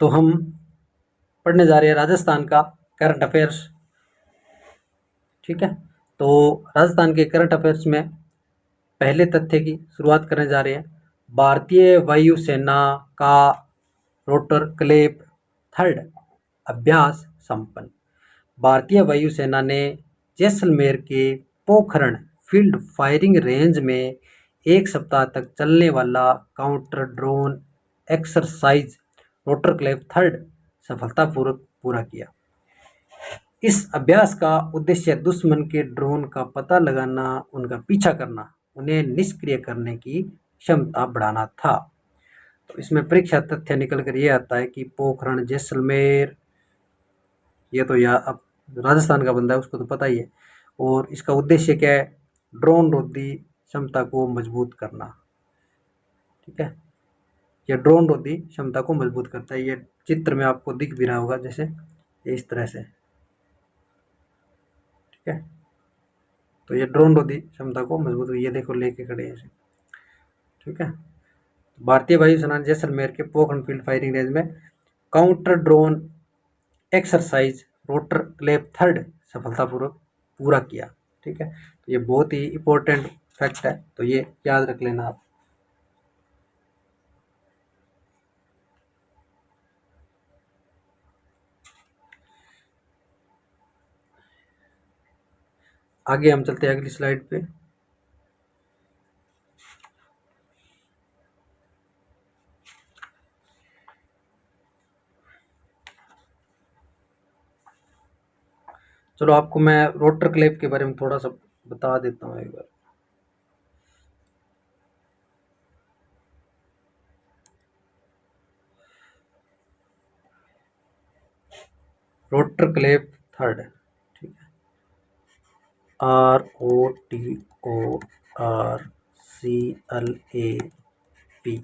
तो हम पढ़ने जा रहे हैं राजस्थान का करंट अफेयर्स। ठीक है, तो राजस्थान के करंट अफेयर्स में पहले तथ्य की शुरुआत करने जा रहे हैं। भारतीय वायुसेना का रोटर क्लेव थर्ड अभ्यास संपन्न। भारतीय वायुसेना ने जैसलमेर के पोखरण फील्ड फायरिंग रेंज में 1 सप्ताह तक चलने वाला counter drone exercise rotor क्लेव third सफलतापूर्वक पूरा किया। इस अभ्यास का उद्देश्य दुश्मन के ड्रोन का पता लगाना, उनका पीछा करना, उन्हें निष्क्रिय करने की क्षमता बढ़ाना था। तो इसमें परीक्षा तथ्य निकल कर ये आता है कि पोखरण जैसलमेर, ये तो अब राजस्थान का बंदा है, उसको तो पता ही है। और इसका उद्देश्य क्या है? ड्रोन रोधी क्षमता को मजबूत करना। ठीक है, यह ड्रोन रोधी क्षमता को मजबूत करता है। ये चित्र में आपको दिख भी रहा होगा, जैसे इस तरह से। ठीक है, तो ये ड्रोन रोधी क्षमता को मजबूत, ये देखो लेके खड़े हैं। ठीक है, भारतीय वायुसेना ने जैसलमेर के पोखरण फील्ड फायरिंग रेंज में counter drone exercise rotor क्लेव third सफलतापूर्वक पूरा किया। ठीक है, तो ये बहुत ही इम्पोर्टेंट फैक्ट है, तो ये याद रख लेना आप। आगे हम चलते हैं अगली स्लाइड पे। चलो आपको मैं रोटर क्लेव के बारे में थोड़ा सा बता देता हूँ एक बार। रोटर क्लेव थर्ड, ठीक है, ROTORCLAP,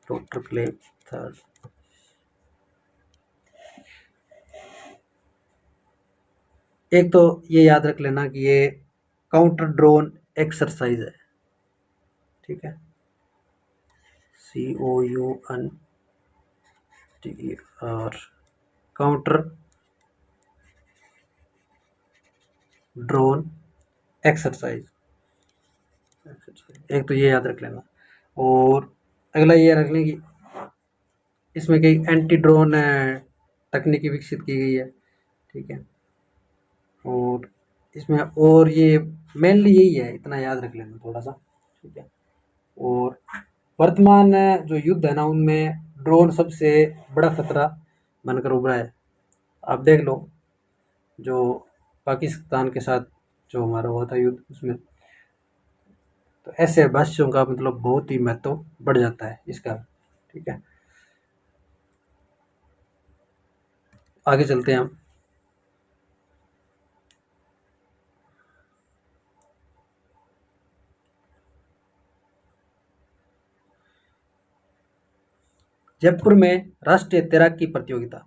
रोटर क्लेव थर्ड। एक तो ये याद रख लेना कि ये काउंटर ड्रोन एक्सरसाइज है। ठीक है, COUNTER, काउंटर ड्रोन एक्सरसाइज। एक तो ये याद रख लेना, और अगला ये रख लें कि इसमें कई एंटी ड्रोन तकनीकी विकसित की गई है। ठीक है, और इसमें और ये मेनली यही है, इतना याद रख लेना थोड़ा सा। ठीक है, और वर्तमान जो युद्ध है ना, उनमें ड्रोन सबसे बड़ा खतरा बनकर उभरा है। आप देख लो, जो पाकिस्तान के साथ जो हमारा हुआ था युद्ध, उसमें तो ऐसे भाष्यों का मतलब बहुत ही महत्व बढ़ जाता है इसका। ठीक है, आगे चलते हैं हम। जयपुर में राष्ट्रीय तैराकी प्रतियोगिता,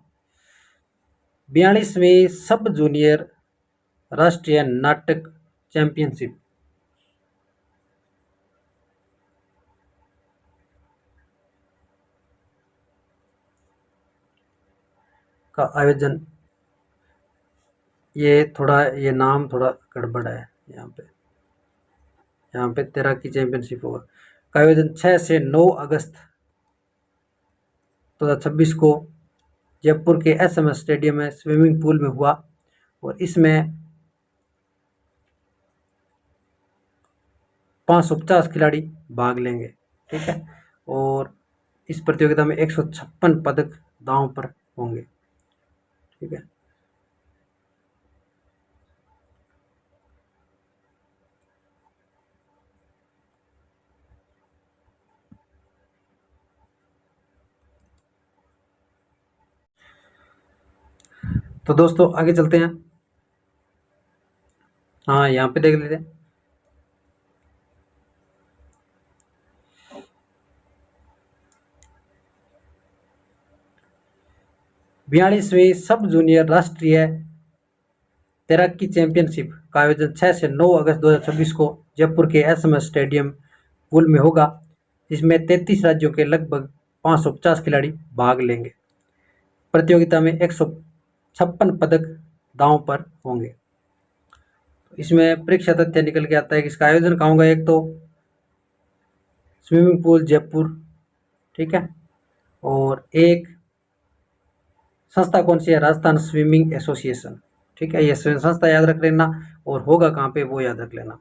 42वीं सब जूनियर राष्ट्रीय नाटक चैंपियनशिप का आयोजन, ये थोड़ा, ये नाम थोड़ा गड़बड़ है यहाँ पे तैराकी चैंपियनशिप होगा का आयोजन 6 से 9 अगस्त 2026 को जयपुर के SMS स्टेडियम में स्विमिंग पूल में हुआ, और इसमें 550 खिलाड़ी भाग लेंगे। ठीक है, और इस प्रतियोगिता में 156 पदक दांव पर होंगे। ठीक है, तो दोस्तों आगे चलते हैं। हाँ, यहाँ पे देख लेते हैं। बयालीसवीं सब जूनियर राष्ट्रीय तैराकी चैंपियनशिप का आयोजन 6 से 9 अगस्त 2026 को जयपुर के SMS स्टेडियम पूल में होगा, जिसमें 33 राज्यों के लगभग 550 खिलाड़ी भाग लेंगे। प्रतियोगिता में 156 पदक दांव पर होंगे। इसमें परीक्षा तथ्य निकल के आता है कि इसका आयोजन कहाँ होगा। एक तो स्विमिंग पूल जयपुर, ठीक है, और एक संस्था कौन सी है, राजस्थान स्विमिंग एसोसिएशन, ठीक है, ये संस्था याद रख लेना, और होगा कहाँ पे वो याद रख लेना।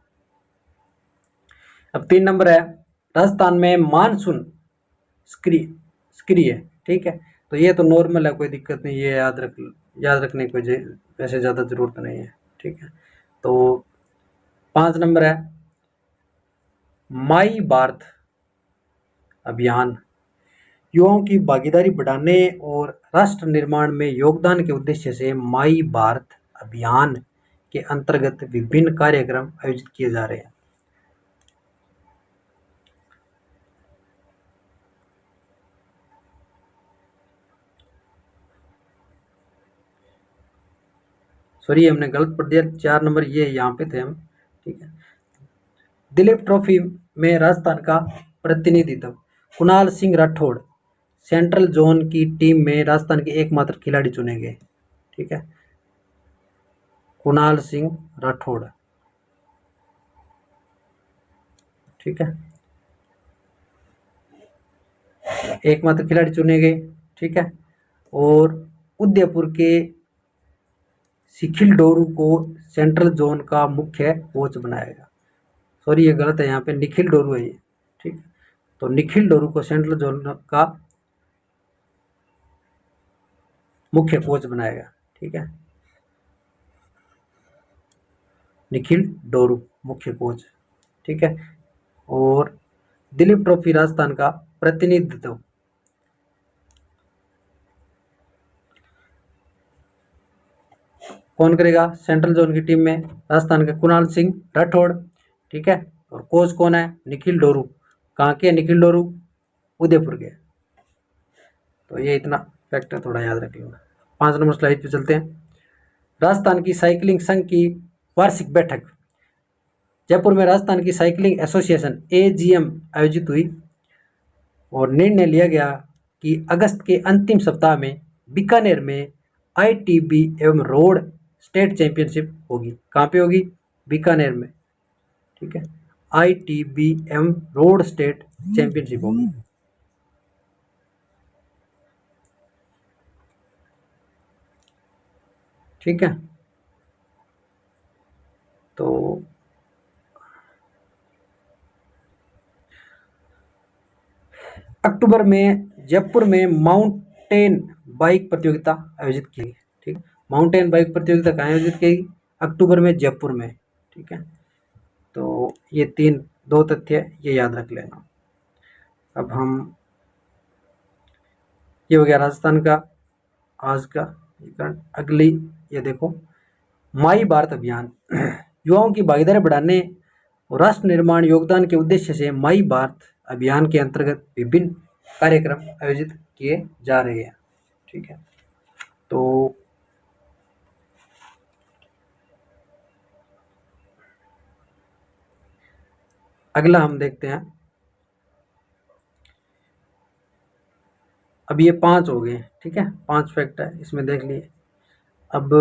अब 3 नंबर है, राजस्थान में मानसून सक्रिय, ठीक है, तो ये तो नॉर्मल है, कोई दिक्कत नहीं, ये याद रखने की वैसे ज़्यादा ज़रूरत नहीं है, ठीक है। तो 5 नंबर है, माई भारत अभियान युवाओं की भागीदारी बढ़ाने और राष्ट्र निर्माण में योगदान के उद्देश्य से माई भारत अभियान के अंतर्गत विभिन्न कार्यक्रम आयोजित किए जा रहे हैं। सॉरी, हमने गलत पढ़ दिया, 4 नंबर ये यहाँ पे थे हम, ठीक है। दिलीप ट्रॉफी में राजस्थान का प्रतिनिधित्व कुणाल सिंह राठौड़ सेंट्रल जोन की टीम में राजस्थान के एकमात्र खिलाड़ी चुने गए, ठीक है, कुणाल सिंह राठौड़, ठीक है, एकमात्र खिलाड़ी चुने गए, ठीक है। और उदयपुर के सिखिल डोरू को सेंट्रल जोन का मुख्य कोच बनाया गया। सॉरी, ये गलत है, यहाँ पे निखिल डोरू है ये, ठीक है, तो निखिल डोरू को सेंट्रल जोन का मुख्य कोच बनाया गया, ठीक है, निखिल डोरू मुख्य कोच, ठीक है। और दिलीप ट्रॉफी राजस्थान का प्रतिनिधित्व कौन करेगा, सेंट्रल जोन की टीम में राजस्थान के कुणाल सिंह राठौड़, ठीक है, और कोच कौन है, निखिल डोरू। कहाँ के निखिल डोरू, उदयपुर के। तो ये इतना फैक्टर थोड़ा याद रख लेना। 5 नंबर स्लाइड पे चलते हैं। राजस्थान की साइकिलिंग संघ की वार्षिक बैठक जयपुर में राजस्थान की साइकिलिंग एसोसिएशन AGM आयोजित हुई और निर्णय लिया गया कि अगस्त के अंतिम सप्ताह में बीकानेर में ITB एवं रोड स्टेट चैंपियनशिप होगी। कहाँ पे होगी, बीकानेर में, ठीक है, ITB एवं रोड स्टेट चैंपियनशिप होगी। ठीक है, तो अक्टूबर में जयपुर में माउंटेन बाइक प्रतियोगिता आयोजित की, ठीक, माउंटेन बाइक प्रतियोगिता कहाँ आयोजित की, अक्टूबर में जयपुर में, ठीक है। तो ये 2 तथ्य ये याद रख लेना। अब हम, ये हो गया राजस्थान का आज का। अगली ये देखो, माई भारत अभियान युवाओं की भागीदारी बढ़ाने और राष्ट्र निर्माण योगदान के उद्देश्य से माई भारत अभियान के अंतर्गत विभिन्न कार्यक्रम आयोजित किए जा रहे हैं, ठीक है। तो अगला हम देखते हैं, अब ये 5 हो गए, ठीक है, 5 फैक्ट है इसमें देख लिए। अब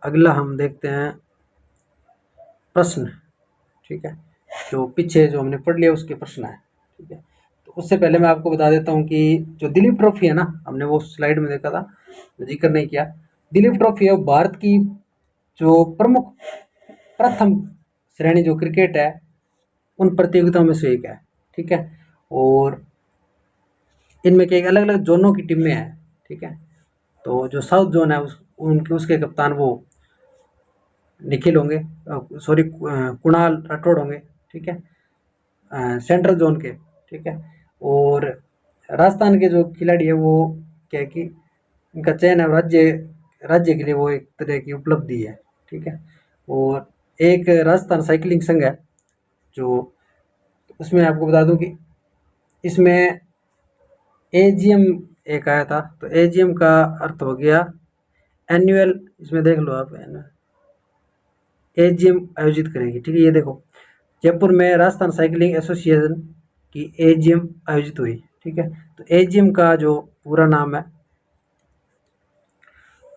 अगला हम देखते हैं प्रश्न, ठीक है, जो पीछे जो हमने पढ़ लिया उसके प्रश्न है, ठीक है। तो उससे पहले मैं आपको बता देता हूँ कि जो दिलीप ट्रॉफी है ना, हमने वो स्लाइड में देखा था, जिक्र नहीं किया। दिलीप ट्रॉफी है भारत की जो प्रमुख प्रथम श्रेणी जो क्रिकेट है उन प्रतियोगिताओं में से एक है, ठीक है। और इनमें के अलग अलग जोनों की टीमें हैं, ठीक है। तो जो साउथ जोन है उसके कप्तान वो निखिल होंगे, सॉरी कुणाल राठौड़ होंगे, ठीक है, सेंट्रल जोन के, ठीक है। और राजस्थान के जो खिलाड़ी है वो क्या है कि इनका चयन है राज्य के लिए वो एक तरह की उपलब्धि है, ठीक है। और एक राजस्थान साइकिलिंग संघ है जो, उसमें आपको बता दूं कि इसमें AGM एक आया था, तो AGM का अर्थ हो गया एनुअल, इसमें देख लो आप, AGM आयोजित करेगी, ठीक है। ये देखो, जयपुर में राजस्थान साइकिलिंग एसोसिएशन की AGM आयोजित हुई, ठीक है। तो AGM का जो पूरा नाम है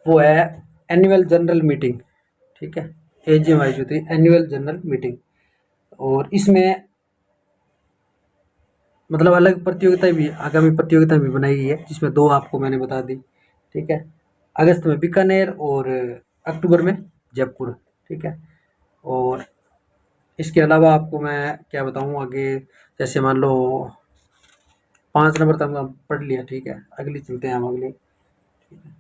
वो है एनुअल जनरल मीटिंग, ठीक है, AGM जो थी एनुअल जनरल मीटिंग। और इसमें मतलब अलग प्रतियोगिता भी, आगामी प्रतियोगिता भी बनाई गई है, जिसमें 2 आपको मैंने बता दी, ठीक है। अगस्त में बीकानेर और अक्टूबर में जयपुर, ठीक है। और इसके अलावा आपको मैं क्या बताऊँ आगे, जैसे मान लो 5 नंबर तक हम पढ़ लिया, ठीक है। अगली चलते हैं हम अगली, ठीक है।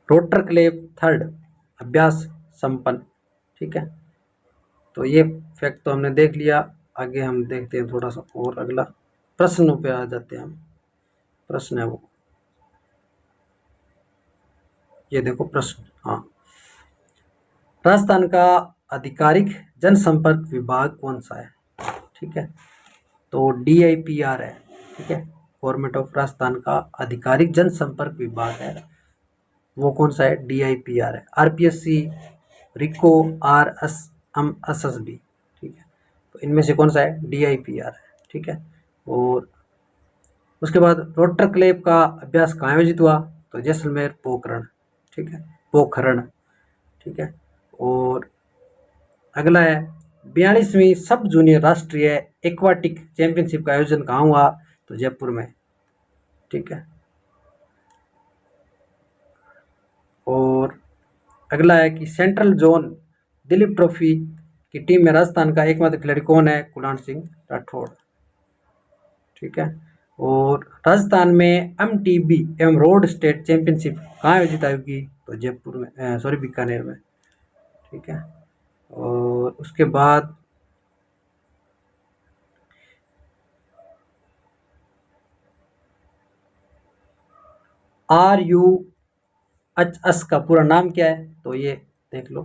रोटर क्लेव थर्ड अभ्यास संपन्न, ठीक है। तो ये फैक्ट तो हमने देख लिया। आगे हम देखते हैं थोड़ा सा और, अगला प्रश्नों पे आ जाते हैं हम। प्रश्न है वो, ये देखो प्रश्न, हाँ। राजस्थान का आधिकारिक जनसंपर्क विभाग कौन सा है, ठीक है। तो DIPR है, ठीक है। गवर्नमेंट ऑफ राजस्थान का आधिकारिक जनसंपर्क विभाग है, वो कौन सा है, DIPR है। RPSC, रिको, RSMSSB, ठीक है। तो इनमें से कौन सा है, DIPR है, ठीक है। और उसके बाद रोटर क्लेव का अभ्यास कहाँ आयोजित हुआ, तो जैसलमेर, पोखरण, ठीक है, पोखरण, ठीक है। और अगला है 42वीं सब जूनियर राष्ट्रीय एक्वाटिक चैंपियनशिप का आयोजन कहाँ हुआ, तो जयपुर में, ठीक है। और अगला है कि सेंट्रल जोन दिलीप ट्रॉफी की टीम में राजस्थान का एकमात्र खिलाड़ी कौन है, कुलवंत सिंह राठौड़, ठीक है। और राजस्थान में MTB एवं रोड स्टेट चैंपियनशिप कहाँ आयोजित होगी, तो जयपुर में, सॉरी बीकानेर में, ठीक है। और उसके बाद RUHS का पूरा नाम क्या है, तो ये देख लो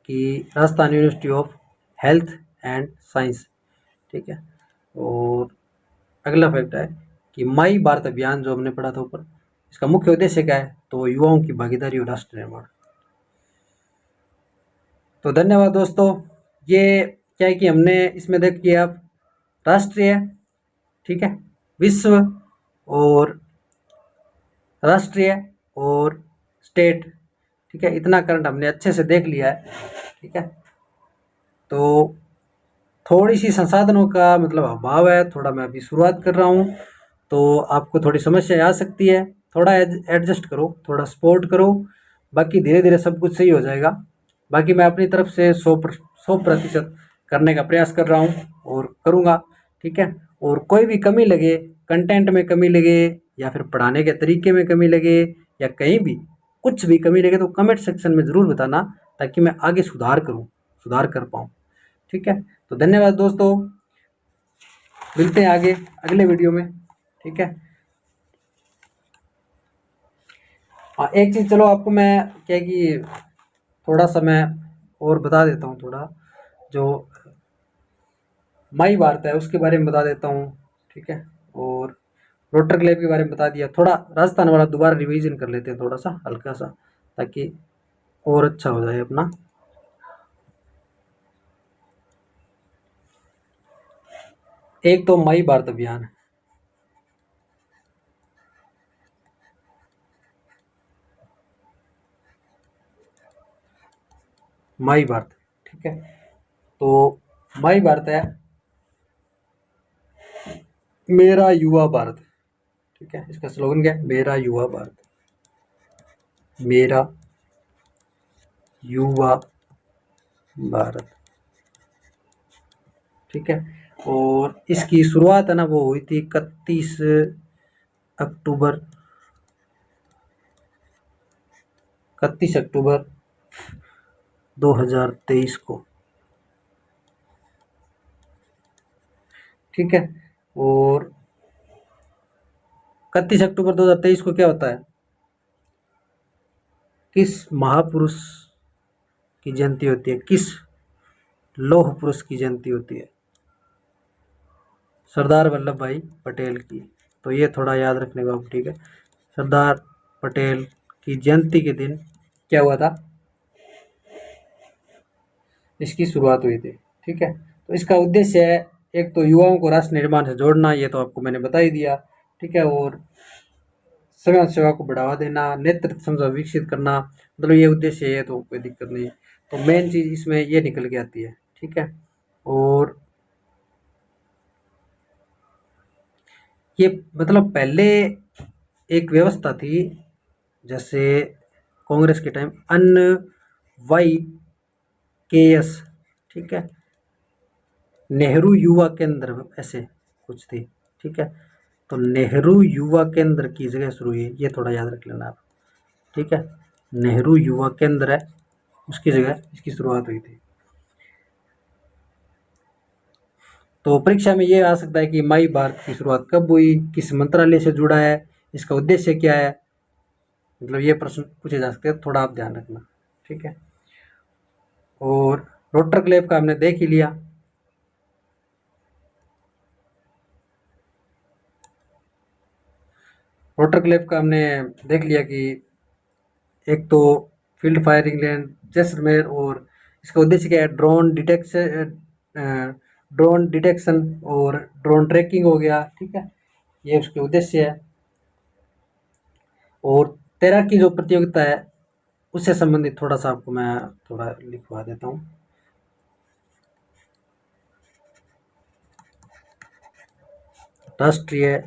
कि Rajasthan university of health and science, ठीक है। और अगला फैक्ट है कि माई भारत अभियान जो हमने पढ़ा था ऊपर, इसका मुख्य उद्देश्य क्या है, तो युवाओं की भागीदारी और राष्ट्र निर्माण। तो धन्यवाद दोस्तों। ये क्या है कि हमने इसमें देख किया राष्ट्रीय, ठीक है, विश्व और राष्ट्रीय और स्टेट, ठीक है। इतना करंट हमने अच्छे से देख लिया है, ठीक है। तो थोड़ी सी संसाधनों का मतलब अभाव है, थोड़ा मैं अभी शुरुआत कर रहा हूँ, तो आपको थोड़ी समस्या आ सकती है, थोड़ा एडजस्ट करो, थोड़ा सपोर्ट करो, बाकी धीरे धीरे सब कुछ सही हो जाएगा। बाकी मैं अपनी तरफ से 100% करने का प्रयास कर रहा हूँ और करूँगा, ठीक है। और कोई भी कमी लगे, कंटेंट में कमी लगे या फिर पढ़ाने के तरीके में कमी लगे या कहीं भी कुछ भी कमी लगे, तो कमेंट सेक्शन में ज़रूर बताना, ताकि मैं आगे सुधार कर पाऊँ, ठीक है। तो धन्यवाद दोस्तों, मिलते हैं आगे अगले वीडियो में, ठीक है। हाँ, एक चीज़ चलो आपको मैं क्या कि थोड़ा सा मैं और बता देता हूँ, थोड़ा जो माई भारत है उसके बारे में बता देता हूँ, ठीक है। और रोटर क्लेव के बारे में बता दिया, थोड़ा राजस्थान वाला दोबारा रिवीजन कर लेते हैं थोड़ा सा हल्का सा, ताकि और अच्छा हो जाए अपना। एक तो माई भारत अभियान, माई भारत, ठीक है। तो माई भारत है मेरा युवा भारत, ठीक है। इसका स्लोगन क्या है, मेरा युवा भारत, मेरा युवा भारत, ठीक है। और इसकी शुरुआत है ना वो हुई थी 31 अक्टूबर 2023 को, ठीक है। और 31 अक्टूबर 2023 को क्या होता है, किस महापुरुष की जयंती होती है, किस लौह पुरुष की जयंती होती है, सरदार वल्लभ भाई पटेल की। तो ये थोड़ा याद रखने का, ठीक है। सरदार पटेल की जयंती के दिन क्या हुआ था, इसकी शुरुआत हुई थी, ठीक है। तो इसका उद्देश्य है एक तो युवाओं को राष्ट्र निर्माण से जोड़ना, ये तो आपको मैंने बता ही दिया, ठीक है। और समाज सेवा को बढ़ावा देना, नेतृत्व क्षमता विकसित करना, मतलब ये उद्देश्य है, तो कोई दिक्कत नहीं। तो मेन चीज़ इसमें ये निकल के आती है, ठीक है। और ये मतलब पहले एक व्यवस्था थी, जैसे कांग्रेस के टाइम अन्न वाई के एस, ठीक है, नेहरू युवा केंद्र ऐसे कुछ थी, ठीक है। तो नेहरू युवा केंद्र की जगह शुरू हुई, ये थोड़ा याद रख लेना आप, ठीक है। नेहरू युवा केंद्र है, उसकी जगह इसकी शुरुआत हुई थी। तो परीक्षा में ये आ सकता है कि माई भारत की शुरुआत कब हुई, किस मंत्रालय से जुड़ा है, इसका उद्देश्य क्या है, मतलब ये प्रश्न पूछे जा सकते हैं, थोड़ा आप ध्यान रखना, ठीक है। और रोटर क्लेफ का हमने देख ही लिया। रोटर क्लेफ का हमने देख लिया कि एक तो फील्ड फायरिंग रेंज जैसलमेर, और इसका उद्देश्य क्या है, ड्रोन डिटेक्शन और ड्रोन ट्रैकिंग हो गया, ठीक है, ये उसके उद्देश्य है। और तैराकी जो प्रतियोगिता है उससे संबंधित थोड़ा सा आपको मैं थोड़ा लिखवा देता हूँ। राष्ट्रीय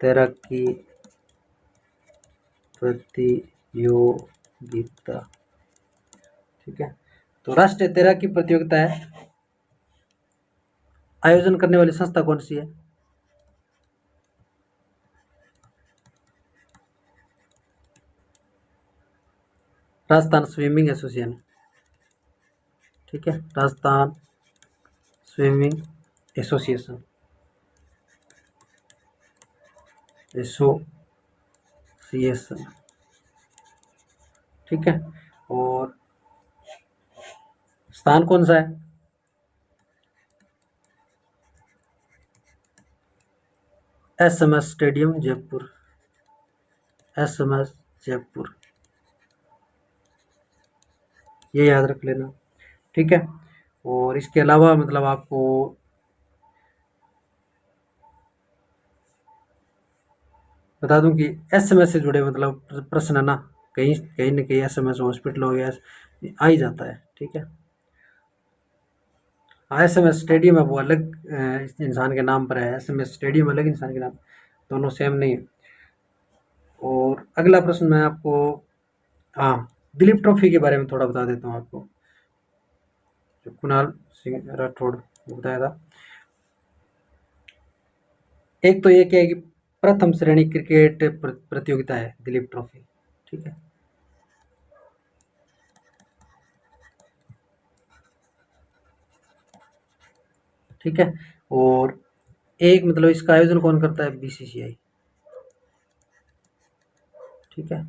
तैराकी प्रतियोगिता, ठीक है। तो राष्ट्रीय तैराकी प्रतियोगिता है, आयोजन करने वाली संस्था कौन सी है, राजस्थान स्विमिंग एसोसिएशन, ठीक है, राजस्थान स्विमिंग एसोसिएशन, एसोसिएशन, ठीक है। और स्थान कौन सा है, SMS stadium Jaipur, SMS Jaipur, ये याद रख लेना, ठीक है। और इसके अलावा मतलब आपको बता दूं कि SMS से जुड़े मतलब प्रश्न है ना, कहीं कहीं न कहीं SMS हॉस्पिटल हो गया, आ ही जाता है, ठीक है। SMS स्टेडियम है वो अलग इस इंसान के नाम पर है, SMS स्टेडियम अलग इंसान के नाम, दोनों सेम नहीं है। और अगला प्रश्न मैं आपको, हाँ, दिलीप ट्रॉफी के बारे में थोड़ा बता देता हूँ आपको, जो कुणाल सिंह राठौड़ ने बताया था। एक तो ये क्या है कि प्रथम श्रेणी क्रिकेट प्रतियोगिता है दिलीप ट्रॉफी, ठीक है। ठीक है। और एक मतलब इसका आयोजन कौन करता है, BCCI, ठीक है,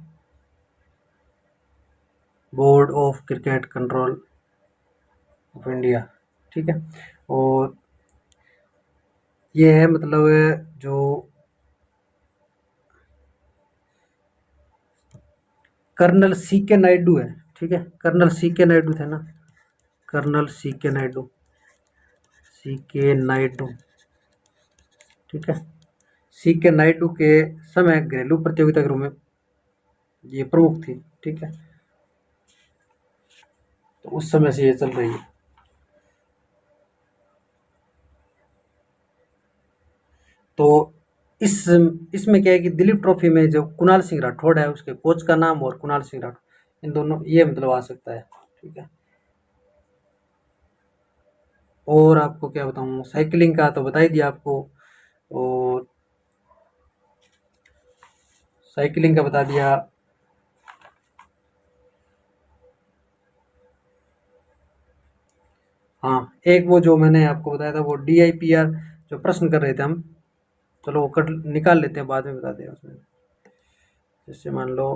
board of cricket control of India, ठीक है। और ये है मतलब जो कर्नल CK नायडू है, ठीक है, कर्नल CK नायडू थे ना, colonel CK Naidu, CK Naidu, ठीक है, CK नायडू के समय घरेलू प्रतियोगिता के रूप में ये प्रमुख थी, ठीक है। तो उस समय से ये चल रही है। तो इस इसमें क्या है कि दिलीप ट्रॉफी में जो कुणाल सिंह राठौड़ है उसके कोच का नाम और कुणाल सिंह राठौड़, इन दोनों ये मतलब आ सकता है, ठीक है। और आपको क्या बताऊँ, साइकिलिंग का तो बता ही दिया आपको, और साइकिलिंग का बता दिया। हाँ, एक वो जो मैंने आपको बताया था वो DIPR जो प्रश्न कर रहे थे हम, चलो वो कट निकाल लेते हैं, बाद में बता दें उसमें। जैसे मान लो,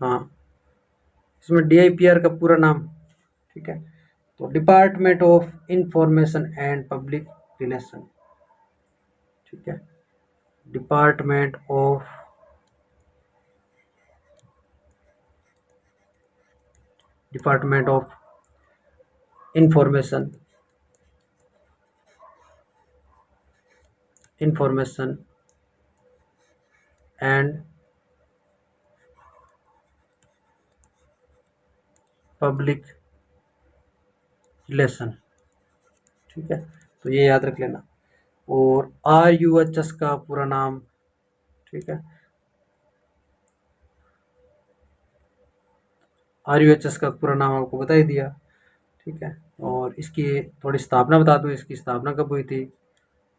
हाँ, इसमें DIPR का पूरा नाम, ठीक है, तो department of information and public relation, ठीक है, department of department of information and public relation. ठीक है, तो ये याद रख लेना। और RUHS का पूरा नाम, ठीक है, RUHS का पूरा नाम आपको बता ही दिया। ठीक है, और इसकी थोड़ी स्थापना बता दूं, इसकी स्थापना कब हुई थी?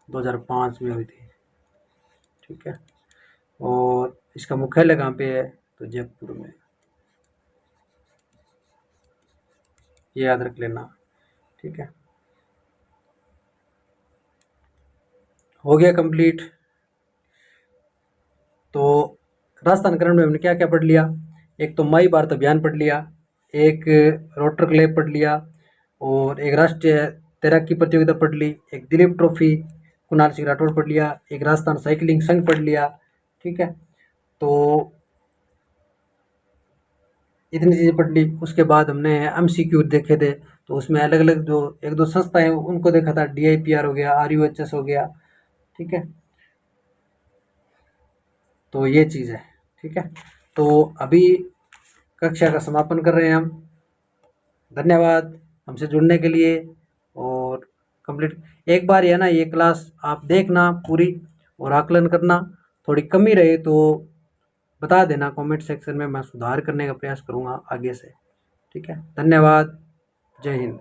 2005 में हुई थी। ठीक है, और इसका मुख्यालय कहाँ पे है? तो जयपुर में। ये याद रख लेना। ठीक है, हो गया कंप्लीट। तो राजस्थान करंट में हमने क्या क्या पढ़ लिया? एक तो माई भारत अभियान पढ़ लिया, एक रोटर क्लेब पढ़ लिया, और एक राष्ट्रीय तैराकी प्रतियोगिता पढ़ ली, एक दिलीप ट्रॉफी कुणाल सिंह राठौर पढ़ लिया, एक राजस्थान साइकिलिंग संघ पढ़ लिया। ठीक है, तो इतनी चीज़ें पढ़ ली। उसके बाद हमने MCQ देखे थे, तो उसमें अलग अलग जो एक दो संस्थाएं उनको देखा था, DIPR हो गया, RUHS हो गया। ठीक है, तो ये चीज़ है। ठीक है, तो अभी कक्षा का समापन कर रहे हैं हम। धन्यवाद हमसे जुड़ने के लिए। और कंप्लीट एक बार है ना, ये क्लास आप देखना पूरी और आकलन करना। थोड़ी कमी रहे तो बता देना कमेंट सेक्शन में, मैं सुधार करने का प्रयास करूँगा आगे से। ठीक है, धन्यवाद, जय हिंद।